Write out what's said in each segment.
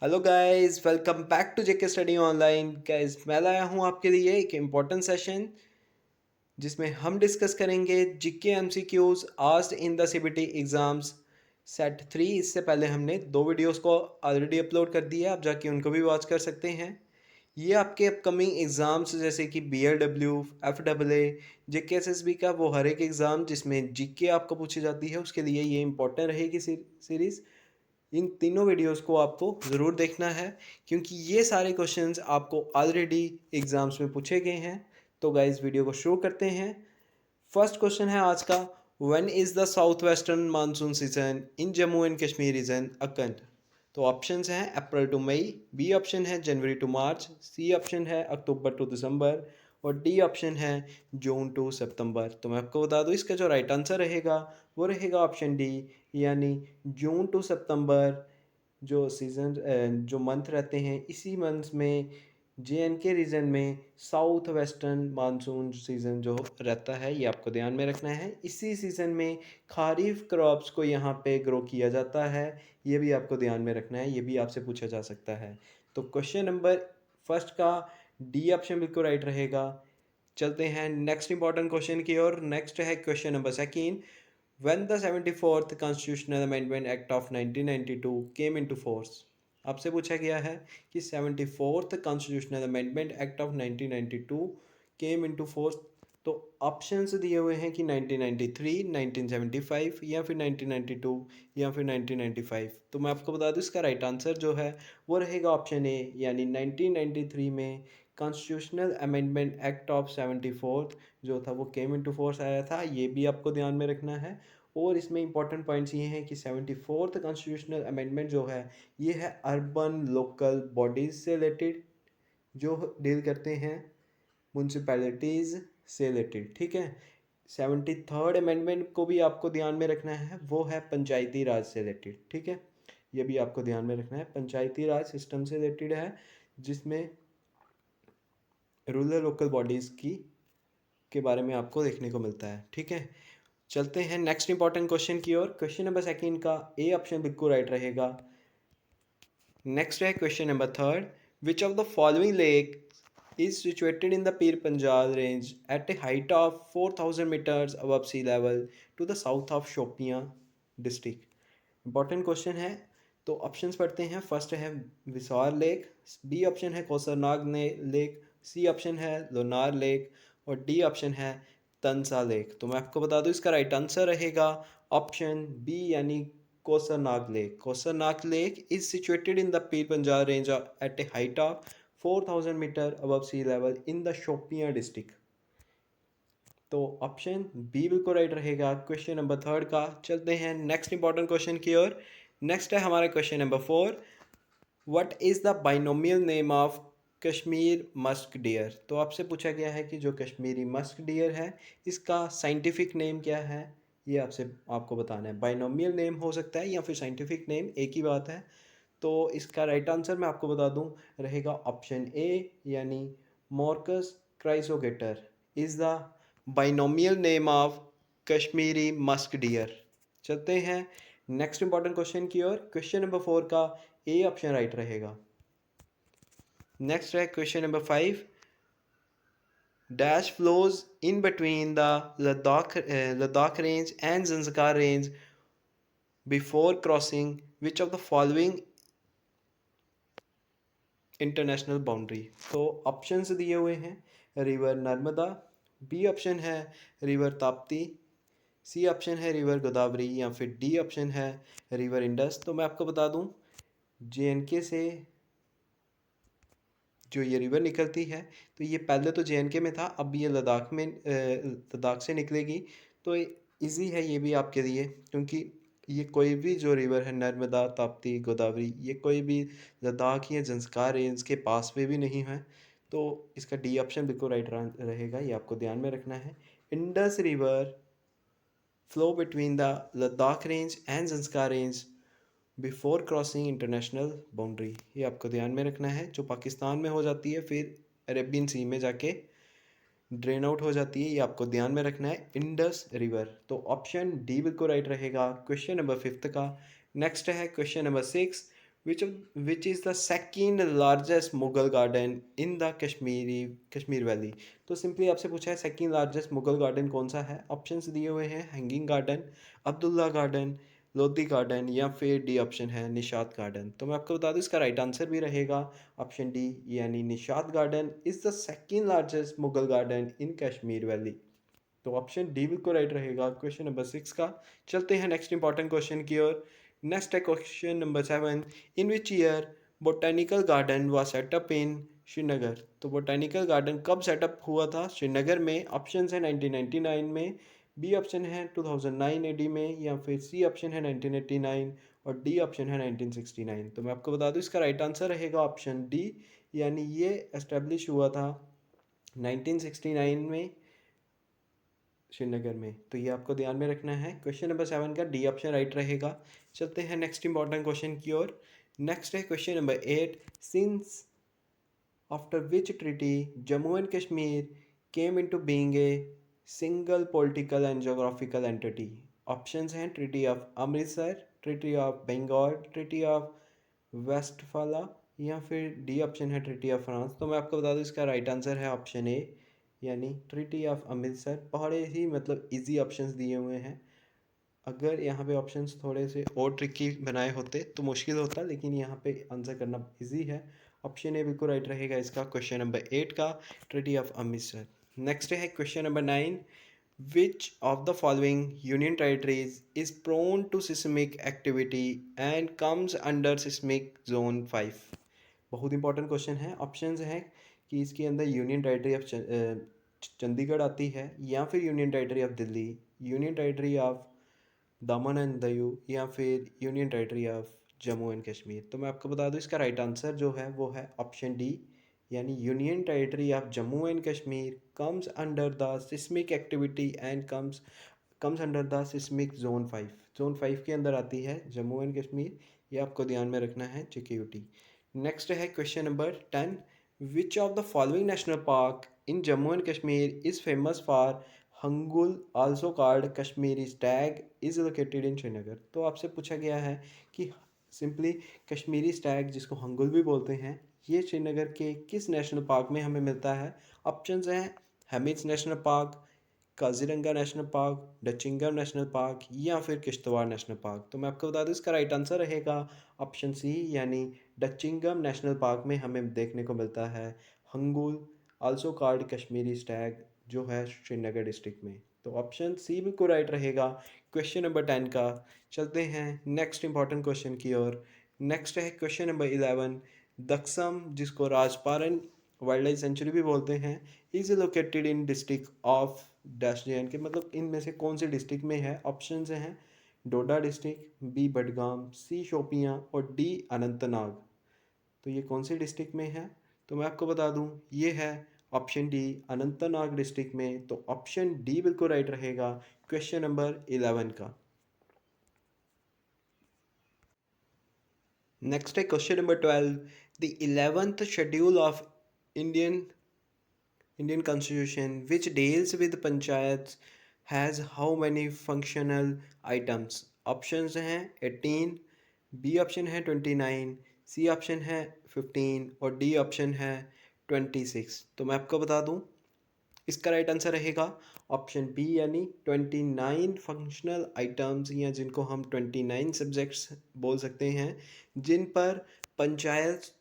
Hello guys, welcome back to JK study online. Guys, मैं लाया हूँ आपके लिए एक इम्पॉर्टेंट सेशन जिसमें हम डिस्कस करेंगे GK MCQs asked in the CBT exams set 3। इससे पहले हमने दो वीडियोस को ऑलरेडी अपलोड कर दिया, आप जाके उनको भी वॉच कर सकते हैं। ये आपके अपकमिंग एग्ज़ाम्स जैसे कि BLW, FAA, JKSSB का वो हर एक एग्ज़ाम जिसमें जीके आपको पूछी जाती है उसके लिए ये इम्पोर्टेंट रहेगी सीरीज़। इन तीनों वीडियोस को आपको ज़रूर देखना है क्योंकि ये सारे क्वेश्चंस आपको ऑलरेडी एग्ज़ाम्स में पूछे गए हैं। तो गाइस, वीडियो को शुरू करते हैं। फर्स्ट क्वेश्चन है आज का, when is the south western monsoon season in Jammu and Kashmir region अकंड। तो ऑप्शंस हैं April to May, B option है January to March, C option है अक्टूबर टू दिसंबर और डी ऑप्शन है जून टू सितंबर। तो मैं आपको बता दूं इसका जो राइट आंसर रहेगा वो रहेगा ऑप्शन डी, यानी जून टू सितंबर। जो सीज़न जो मंथ रहते हैं इसी मंथ में JNK रीजन में साउथ वेस्टर्न मानसून सीज़न जो रहता है ये आपको ध्यान में रखना है। इसी सीज़न में खारिफ क्रॉप्स को यहाँ पे ग्रो किया जाता है, ये भी आपको ध्यान में रखना है, ये भी आपसे पूछा जा सकता है। तो क्वेश्चन नंबर फर्स्ट का डी ऑप्शन बिल्कुल राइट रहेगा। चलते हैं नेक्स्ट इंपॉर्टेंट क्वेश्चन की ओर। नेक्स्ट है question number second, when the 74th Constitutional Amendment Act of 1992 came into force। आपसे पूछा गया है कि 74th Constitutional Amendment Act of 1992 came into force। तो ऑप्शंस दिए हुए हैं कि 1993, 1975 या फिर 1992 या फिर 1995। तो मैं आपको बता दूं इसका राइट आंसर जो है वो रहेगा ऑप्शन ए, यानी 1993 में कॉन्स्टिट्यूशनल अमेंडमेंट एक्ट ऑफ 74 जो था वो केम इनटू फोर्स आया था। ये भी आपको ध्यान में रखना है। और इसमें इंपॉर्टेंट पॉइंट्स ये हैं कि 74th कॉन्स्टिट्यूशनल अमेंडमेंट जो है ये है अर्बन लोकल बॉडीज से रिलेटेड, जो डील करते हैं म्यूनसिपैलिटीज़ से रिलेटेड। ठीक है। 73rd अमेंडमेंट को भी आपको ध्यान में रखना है, वो है पंचायती राज से रिलेटेड। ठीक है, ये भी आपको ध्यान में रखना है, पंचायती राज सिस्टम से रिलेटेड है जिसमें रूरल लोकल बॉडीज़ की के बारे में आपको देखने को मिलता है। ठीक है, चलते हैं नेक्स्ट इंपॉर्टेंट क्वेश्चन की ओर। क्वेश्चन नंबर सेकंड का ए ऑप्शन बिल्कुल राइट रहेगा। नेक्स्ट है question number third, which of the following lake is situated in the Pir Panjal range at a height of 4000 metres above sea level to the south of Shopian district. Important question है। तो options पढ़ते हैं। First है विसार lake, B option है कोसरनाग lake, C option है Lonar lake और D option है तनसा लेक। तो मैं आपको बता दूं इसका राइट आंसर रहेगा ऑप्शन बी, यानी Kousarnag lake. Kousarnag lake is situated in the Pir Panjal range at a height of 4000 metre above sea level in the Shopian district. तो ऑप्शन बी बिल्कुल राइट रहेगा क्वेश्चन नंबर थर्ड का। चलते हैं नेक्स्ट इंपॉर्टेंट क्वेश्चन की ओर। नेक्स्ट है हमारा question number four, what is the binomial name of Kashmir musk deer. तो आपसे पूछा गया है कि जो कश्मीरी मस्क डियर है इसका साइंटिफिक नेम क्या है, ये आपको बताना है। बाइनोमियल नेम हो सकता है या फिर साइंटिफिक नेम, एक ही बात है। तो इसका राइट आंसर मैं आपको बता दूं रहेगा ऑप्शन ए, यानी Moschus chrysogaster is the binomial name of Kashmiri musk deer. चलते हैं नेक्स्ट इंपॉर्टेंट क्वेश्चन की ओर। क्वेश्चन नंबर फोर का ए ऑप्शन राइट रहेगा। नेक्स्ट है question number five, dash flows in between the Ladakh range and Zanskar range before crossing which of the following international boundary. तो options दिए हुए हैं रिवर नर्मदा, बी ऑप्शन है river Tapti, सी option है river Godavari या फिर डी ऑप्शन है रिवर इंडस। तो मैं आपको बता दूं JNK से जो ये रिवर निकलती है तो ये पहले तो JNK में था, अब ये लद्दाख में लद्दाख से निकलेगी। तो इजी है ये भी आपके लिए, क्योंकि ये कोई भी जो रिवर है नर्मदा ताप्ती गोदावरी ये कोई भी लद्दाख या जंस्कार रेंज के पास में भी नहीं है। तो इसका डी ऑप्शन बिल्कुल राइट रहेगा, ये आपको ध्यान में रखना है। Indus river flow between the Ladakh range and Zanskar range before crossing international boundary, ये आपको ध्यान में रखना है। जो पाकिस्तान में हो जाती है फिर अरेबियन सी में जाके ड्रेन आउट हो जाती है, ये आपको ध्यान में रखना है इंडस रिवर। तो ऑप्शन डी बिल्कुल राइट रहेगा क्वेश्चन नंबर फिफ्थ का। नेक्स्ट है question number six, which is the second largest Mughal garden in the Kashmir valley. तो सिंपली आपसे पूछा है सेकेंड लार्जेस्ट मुगल गार्डन कौन सा है। ऑप्शंस दिए हुए हैं hanging garden, Abdullah garden, Lodhi garden या फिर डी ऑप्शन है निशात गार्डन। तो मैं आपको बता दूं इसका राइट आंसर भी रहेगा ऑप्शन डी, यानी Nishat garden is the second largest Mughal garden in Kashmir valley. तो ऑप्शन डी बिल्कुल राइट रहेगा क्वेश्चन नंबर 6 का। चलते हैं नेक्स्ट इंपॉर्टेंट क्वेश्चन की ओर। नेक्स्ट है question number 7, in which year botanical garden was set up in Srinagar. तो बोटेनिकल गार्डन कब सेटअप हुआ था श्रीनगर में। ऑप्शन है 1999 में, बी ऑप्शन है 2009 एडी में, या फिर सी ऑप्शन है 1989 और डी ऑप्शन है 1969। तो मैं आपको बता दूं इसका राइट आंसर रहेगा ऑप्शन डी, यानी ये एस्टेब्लिश हुआ था 1969 में श्रीनगर में। तो ये आपको ध्यान में रखना है। क्वेश्चन नंबर 7 का डी ऑप्शन राइट रहेगा। चलते हैं नेक्स्ट इंपॉर्टेंट क्वेश्चन की ओर। नेक्स्ट है question number 8, since after which treaty Jammu and Kashmir came into being a single political and geographical entity. Options हैं treaty of Amritsar, treaty of Bengal, treaty of Westphalia या फिर D option है ट्रीटी ऑफ फ्रांस। तो मैं आपको बता दूं इसका राइट आंसर है ऑप्शन ए, यानी ट्रीटी ऑफ अमृतसर। बड़े ही मतलब इजी ऑप्शंस दिए हुए हैं। अगर यहाँ पे ऑप्शंस थोड़े से और ट्रिकी बनाए होते तो मुश्किल होता, लेकिन यहाँ पे आंसर करना इजी है। ऑप्शन ए बिल्कुल राइट रहेगा इसका क्वेश्चन नंबर 8 का, ट्रीटी ऑफ अमृतसर। नेक्स्ट है question number 9, which of the following union territories is prone to seismic activity and comes under seismic zone 5। बहुत इंपॉर्टेंट क्वेश्चन है। ऑप्शंस हैं कि इसके अंदर यूनियन टेरिटरी ऑफ चंडीगढ़ आती है, या फिर union territory of Delhi, union territory of दामन एंड दयू, या फिर union territory of Jammu and Kashmir. तो मैं आपको बता दूं इसका राइट आंसर जो है वो है ऑप्शन डी, यानी union territory of Jammu and Kashmir comes under the seismic activity and comes under the seismic zone 5। Zone 5 के अंदर आती है जम्मू एंड कश्मीर। ये आपको ध्यान में रखना है JKUT। नेक्स्ट है question number 10, which of the following national park in Jammu and Kashmir is famous for hangul also called Kashmiri Stag is located in Srinagar. तो आपसे पूछा गया है कि सिंपली कश्मीरी स्टैग जिसको हंगुल भी बोलते हैं, ये श्रीनगर के किस नेशनल पार्क में हमें मिलता है। ऑप्शंस हैं Hemis national park, Kaziranga national park, Dachigam national park या फिर किश्तवाड़ नेशनल पार्क। तो मैं आपको बता दूं इसका राइट आंसर रहेगा ऑप्शन सी, यानी डचिंगम नेशनल पार्क में हमें देखने को मिलता है hangul also called Kashmiri Stag, जो है श्रीनगर डिस्ट्रिक्ट में। तो ऑप्शन सी बिल्कुल राइट रहेगा क्वेश्चन नंबर 10 का। चलते हैं नेक्स्ट इंपॉर्टेंट क्वेश्चन की ओर। नेक्स्ट है क्वेश्चन नंबर 11, दक्षम जिसको राजपारन वाइल्ड लाइफ सेंचुरी भी बोलते हैं, is located in district of dash JNK। मतलब इनमें से कौन से डिस्ट्रिक्ट में है। ऑप्शन हैं डोडा डिस्ट्रिक्ट, बी बडगाम, सी शोपियाँ और डी अनंतनाग। तो ये कौन से डिस्ट्रिक्ट में है। तो मैं आपको बता दूं ये है ऑप्शन डी अनंतनाग डिस्ट्रिक्ट में। तो ऑप्शन डी बिल्कुल राइट रहेगा क्वेश्चन नंबर 11 का। नेक्स्ट है question number 12, the 11th schedule of Indian Indian Constitution, which deals with panchayats, has how many functional items? Options हैं 18, B ऑप्शन है 29, C ऑप्शन है 15 और D ऑप्शन है 26। तो मैं आपको बता दूं इसका राइट आंसर रहेगा ऑप्शन बी, यानी 29 फंक्शनल आइटम्स, या जिनको हम 29 सब्जेक्ट्स बोल सकते हैं, जिन पर पंचायत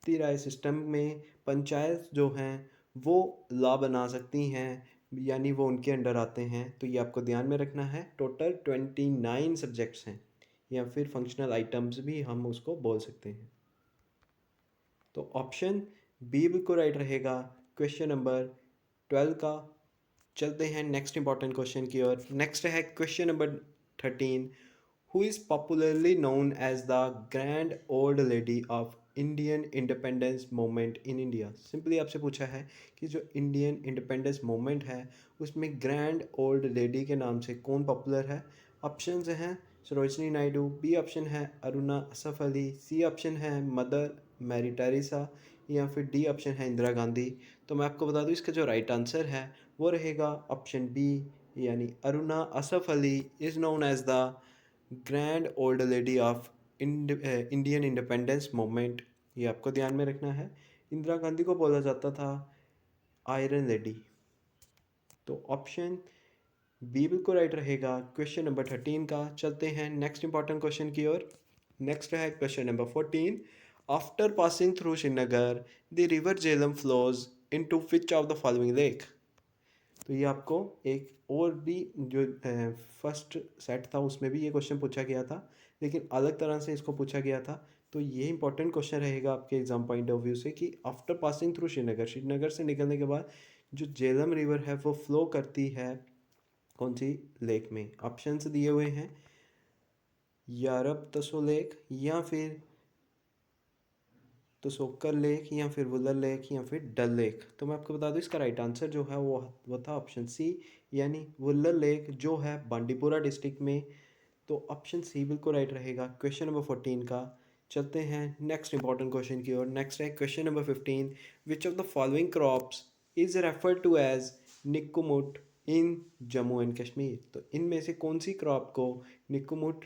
राय सिस्टम में पंचायत जो हैं वो लॉ बना सकती हैं, यानी वो उनके अंडर आते हैं। तो ये आपको ध्यान में रखना है। टोटल 29 सब्जेक्ट्स हैं, या फिर फंक्शनल आइटम्स भी हम उसको बोल सकते हैं। तो ऑप्शन बी बिल्कुल राइट रहेगा क्वेश्चन नंबर 12 का। चलते हैं नेक्स्ट इंपॉर्टेंट क्वेश्चन की ओर। नेक्स्ट है question number 13, who is popularly known as the grand old lady of Indian independence movement in India. Simply आपसे पूछा है कि जो इंडियन इंडिपेंडेंस मूवमेंट है उसमें ग्रैंड ओल्ड लेडी के नाम से कौन पॉपुलर है। ऑप्शंस हैं सरोजनी नायडू, बी ऑप्शन है अरुणा असफ अली, सी ऑप्शन है मदर मैरी टेरेसा या फिर डी ऑप्शन है इंदिरा गांधी। तो मैं आपको बता दूं इसका जो राइट आंसर है वो रहेगा ऑप्शन बी, यानी Aruna Asaf Ali is known as the grand old lady of Indian independence movement, ये आपको ध्यान में रखना है। इंदिरा गांधी को बोला जाता था आयरन लेडी। तो ऑप्शन बी बिल्कुल राइट रहेगा क्वेश्चन नंबर 13 का। चलते हैं नेक्स्ट इंपॉर्टेंट क्वेश्चन की ओर। नेक्स्ट है question number 14। After passing through Srinagar the river Jhelum flows into which of the following lake. तो ये आपको एक और भी जो फर्स्ट सेट था उसमें भी ये क्वेश्चन पूछा गया था, लेकिन अलग तरह से इसको पूछा गया था। तो ये इंपॉर्टेंट क्वेश्चन रहेगा आपके एग्जाम पॉइंट ऑफ व्यू से कि after passing through Srinagar, Srinagar से निकलने के बाद जो झेलम रिवर है वो फ्लो करती है कौन सी लेक में। ऑप्शंस दिए हुए हैं यारब तसो लेक, या फिर तो सोक्कर लेक, या फिर वुलर लेक, या फिर डल लेक। तो मैं आपको बता दूं इसका राइट आंसर जो है वो था ऑप्शन सी, यानी वुलर लेक जो है बांडीपुरा डिस्ट्रिक्ट में। तो ऑप्शन सी बिल्कुल राइट रहेगा क्वेश्चन नंबर 14 का। चलते हैं नेक्स्ट इंपॉर्टेंट क्वेश्चन की ओर। नेक्स्ट है question number 15। Which of the following crops is referred to as निकुमुट इन जम्मू एंड कश्मीर। तो इनमें से कौन सी क्रॉप को निकुमुट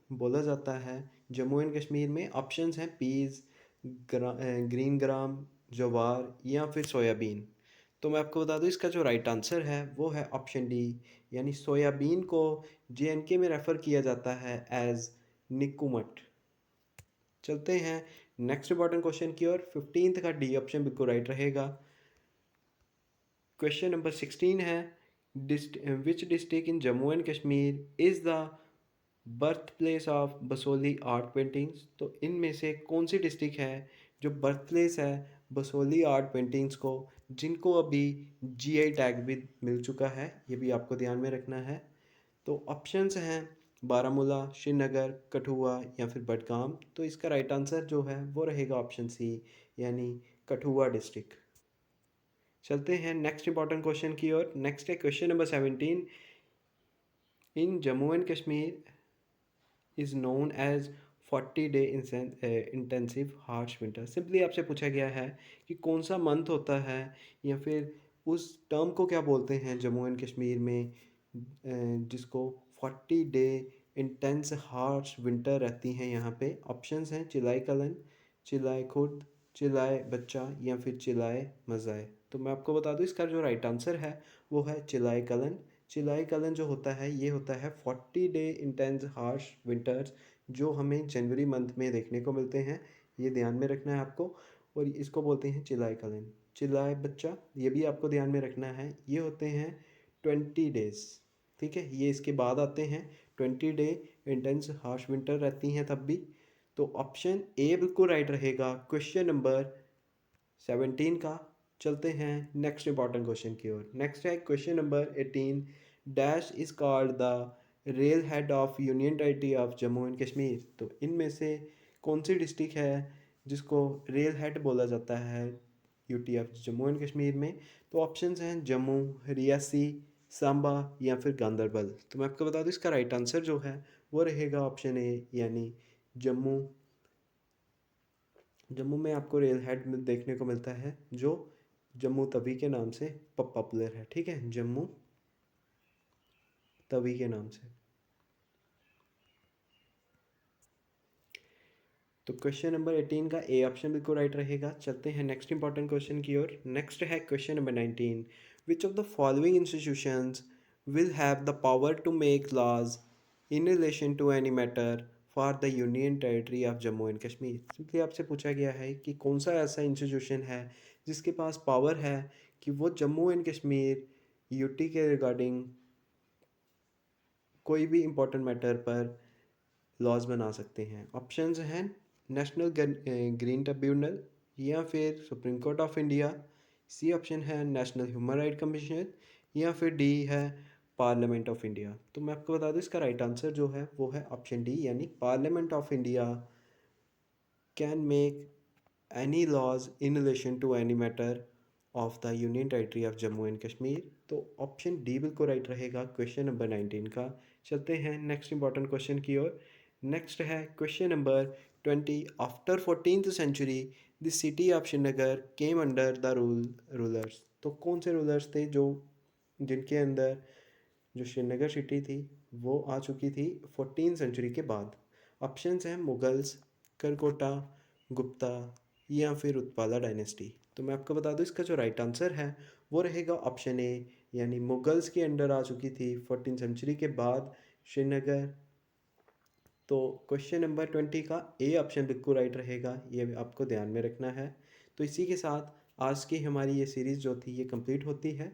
बोला जाता है जम्मू एंड कश्मीर में। ऑप्शंस हैं पीज, ग्रीन ग्राम, ज्वार, या फिर सोयाबीन। तो मैं आपको बता दूं इसका जो राइट आंसर है वो है ऑप्शन डी, यानी सोयाबीन को JNK में रेफ़र किया जाता है एज निकुमट। चलते हैं नेक्स्ट इंपॉर्टेंट क्वेश्चन की ओर। 15th का डी ऑप्शन बिल्कुल राइट रहेगा। क्वेश्चन नंबर 16 है which district in Jammu and Kashmir is the birth place of Basoli art paintings. तो इनमें से कौन सी डिस्ट्रिक्ट है जो बर्थ प्लेस है बसोली आर्ट पेंटिंग्स को, जिनको अभी GI टैग भी मिल चुका है, ये भी आपको ध्यान में रखना है। तो ऑप्शंस हैं बारामूला, श्रीनगर, कठुआ, या फिर बडगाम। तो इसका राइट आंसर जो है वो रहेगा ऑप्शन सी, यानी कठुआ डिस्ट्रिक्ट। चलते हैं नेक्स्ट इंपॉर्टेंट क्वेश्चन की ओर। नेक्स्ट है question number 17। In Jammu and Kashmir is known as 40 day intensive harsh winter. Simply आपसे पूछा गया है कि कौन सा मंथ होता है, या फिर उस टर्म को क्या बोलते हैं जम्मू एंड कश्मीर में जिसको 40 डे इंटेंस हार्श विंटर रहती हैं यहाँ पे। ऑप्शंस हैं चिलाए कलन, चिलाए खुर्द, चिलाए बच्चा, या फिर चिलाए मज़ाए। तो मैं आपको बता दूँ इसका जो राइट आंसर है वो है चिलाए कलन। चिलाई कलन जो होता है ये होता है 40 डे इंटेंस हार्श विंटर्स, जो हमें जनवरी मंथ में देखने को मिलते हैं। ये ध्यान में रखना है आपको। और इसको बोलते हैं चिलाई कलन। चिलाई बच्चा ये भी आपको ध्यान में रखना है, ये होते हैं 20 डेज। ठीक है, ये इसके बाद आते हैं। 20 डे इंटेंस हार्श विंटर रहती हैं तब भी। तो ऑप्शन ए बिल्कुल राइट रहेगा क्वेश्चन नंबर 17 का। चलते हैं नेक्स्ट इंपॉर्टेंट क्वेश्चन की ओर। नेक्स्ट है question number 18। Dash is called the rail head of union territory of Jammu and Kashmir. तो इनमें से कौन सी डिस्ट्रिक्ट है जिसको रेल हेड बोला जाता है UT of Jammu and Kashmir में। तो ऑप्शंस हैं जम्मू, रियासी, सांबा, या फिर गांधरबल। तो मैं आपको बता दूँ इसका राइट आंसर जो है वो रहेगा ऑप्शन ए, यानी जम्मू। जम्मू में आपको रेल हेड में देखने को मिलता है जो जम्मू तवी के नाम से पॉपुलर है। ठीक है, जम्मू तवी के नाम से। तो क्वेश्चन नंबर 18 का ए ऑप्शन बिल्कुल राइट रहेगा। चलते हैं नेक्स्ट इंपॉर्टेंट क्वेश्चन की ओर। नेक्स्ट है question number 19। Which of the following institutions will have the power to make laws in relation to any matter for the union territory of Jammu and Kashmir. Simply आपसे पूछा गया है कि कौन सा ऐसा इंस्टीट्यूशन है जिसके पास पावर है कि वो जम्मू एंड कश्मीर यूटी के रिगार्डिंग कोई भी इम्पोर्टेंट मैटर पर लॉज बना सकते हैं। ऑप्शंस हैं नेशनल ग्रीन ट्रिब्यूनल, या फिर supreme court of India. C option है नेशनल ह्यूमन राइट कमीशन, या फिर डी है पार्लियामेंट ऑफ इंडिया। तो मैं आपको बता दूं इसका राइट आंसर जो है वो है ऑप्शन डी, यानी parliament of India can make any laws in relation to any matter of the union territory of Jammu and Kashmir. तो ऑप्शन डी बिल्कुल राइट रहेगा क्वेश्चन नंबर 19 का। चलते हैं नेक्स्ट इंपॉर्टेंट क्वेश्चन की ओर। नेक्स्ट है question number 20। After 14th century the city of Srinagar came under the rulers. तो कौन से रूलर्स थे जो जिनके अंदर जो श्रीनगर सिटी थी वो आ चुकी थी 14th सेंचुरी के बाद। ऑप्शंस हैं मुगल्स, करकोटा, गुप्ता या फिर उत्पाला डायनेस्टी। तो मैं आपको बता दूं इसका जो राइट आंसर है वो रहेगा ऑप्शन ए, यानी मुगल्स के अंडर आ चुकी थी 14 सेंचुरी के बाद श्रीनगर। तो क्वेश्चन नंबर 20 का ए ऑप्शन बिल्कुल राइट रहेगा, ये आपको ध्यान में रखना है। तो इसी के साथ आज की हमारी ये सीरीज़ जो थी ये कंप्लीट होती है।